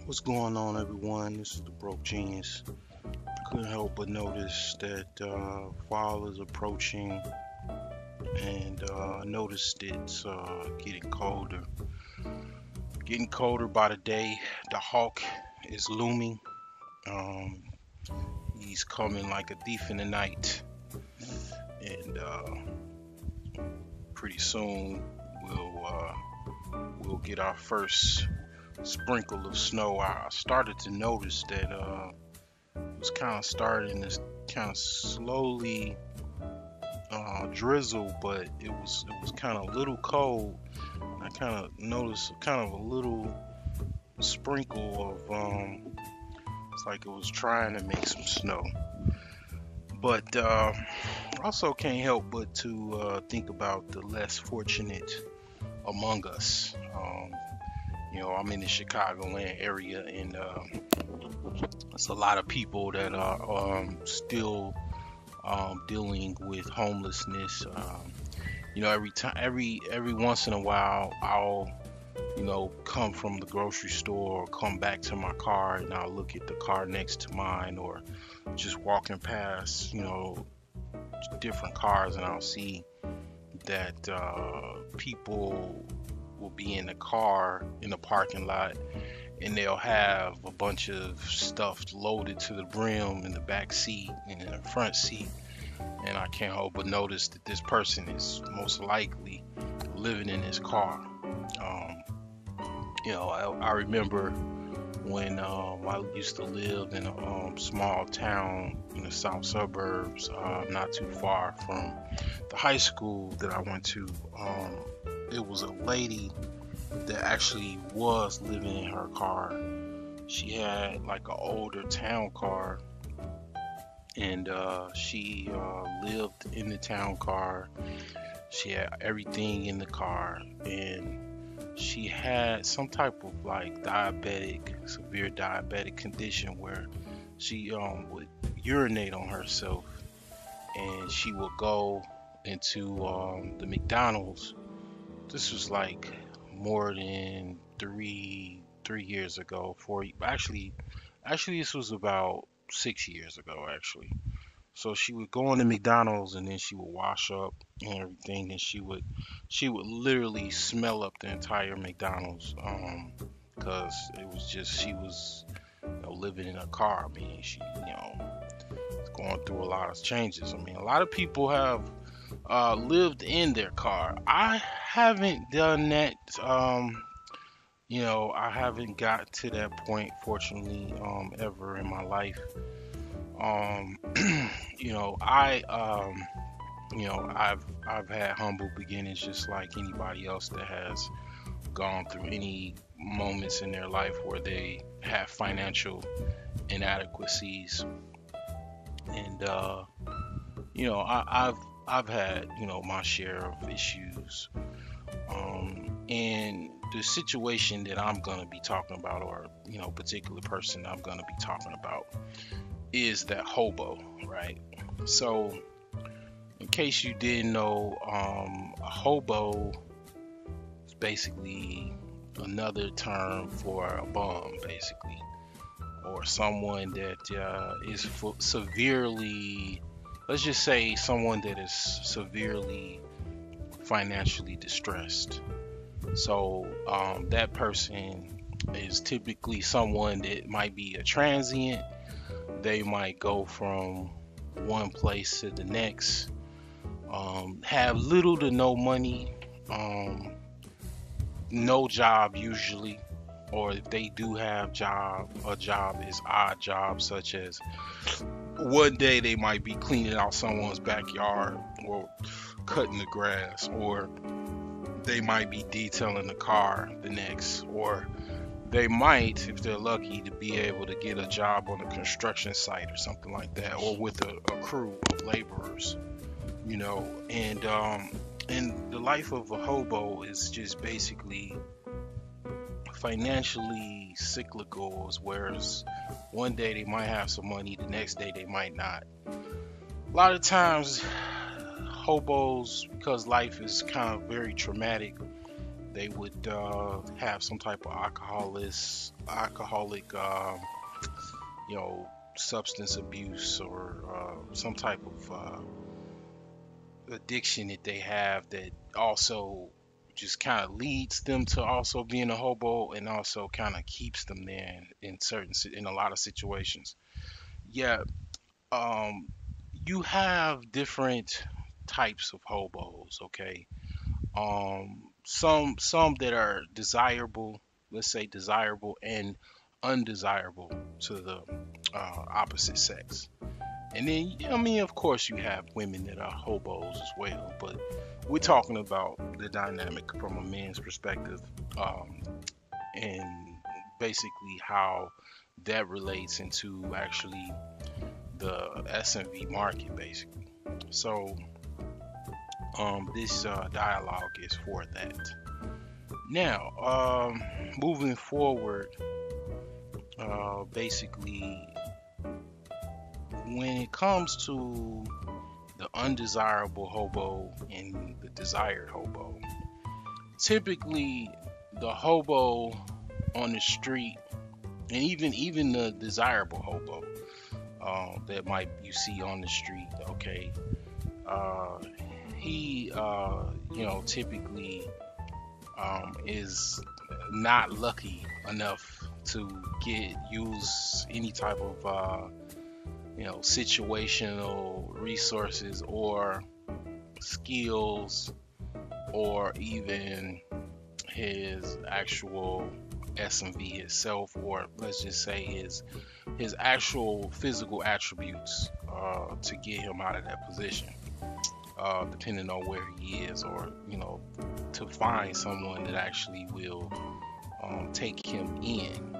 What's going on, everyone? This is the Broke Genius. Couldn't help but notice that fall is approaching, and I noticed it's getting colder. Getting colder by the day. The hawk is looming. Um, he's coming like a thief in the night, and pretty soon we'll get our first sprinkle of snow. I started to notice that it was kind of starting to kind of slowly drizzle, but it was kind of a little cold. I kind of noticed kind of a little sprinkle of it's like it was trying to make some snow. But also can't help but to think about the less fortunate among us. I'm in the Chicagoland area, and it's a lot of people that are still dealing with homelessness. Every once in a while, I'll come from the grocery store or come back to my car, and I'll look at the car next to mine, or just walking past different cars, and I'll see that people will be in the car in the parking lot, and they'll have a bunch of stuff loaded to the brim in the back seat and in the front seat. And I can't help but notice that this person is most likely living in his car. I remember when I used to live in a small town in the south suburbs, not too far from the high school that I went to. It was a lady that actually was living in her car. She had like an older town car, and she lived in the town car. She had everything in the car, and she had some type of like severe diabetic condition where she would urinate on herself, and she would go into the McDonald's. This was like more than three years ago. Actually, this was about 6 years ago, actually. So she would go into McDonald's, and then she would wash up and everything, and she would literally smell up the entire McDonald's, because it was just, she was living in a car. I mean, she was going through a lot of changes. I mean, a lot of people have lived in their car. I haven't done that. I haven't got to that point, fortunately, ever in my life. Um, I've had humble beginnings, just like anybody else that has gone through any moments in their life where they have financial inadequacies. And I've had my share of issues. And the situation that I'm gonna be talking about, or particular person I'm gonna be talking about, is that hobo, right? So, in case you didn't know, a hobo is basically another term for a bum, basically, or someone that is severely, let's just say, someone that is severely financially distressed. So that person is typically someone that might be a transient. They might go from one place to the next, have little to no money, no job usually, or if they do have a job is odd jobs, such as one day they might be cleaning out someone's backyard or cutting the grass, or they might be detailing the car the next, or they might, if they're lucky, to be able to get a job on a construction site or something like that, or with a crew of laborers, and the life of a hobo is just basically financially cyclical, whereas one day they might have some money, the next day they might not. A lot of times hobos, because life is kind of very traumatic, they would have some type of alcoholic, you know, substance abuse, or some type of addiction that they have that also just kind of leads them to also being a hobo, and also kind of keeps them there in in a lot of situations. Yeah, um, you have different types of hobos, okay? Some that are desirable, let's say desirable and undesirable to the opposite sex. And then, I mean, of course, you have women that are hobos as well, but we're talking about the dynamic from a man's perspective, um, and basically how that relates into actually the S&V market, basically. So, this dialogue is for that. Now, moving forward, basically, when it comes to the undesirable hobo and the desired hobo, typically the hobo on the street, and even the desirable hobo that might you see on the street, okay, uh, he typically is not lucky enough to get use any type of situational resources or skills, or even his actual S&V itself, or let's just say his actual physical attributes to get him out of that position, depending on where he is, or to find someone that actually will take him in.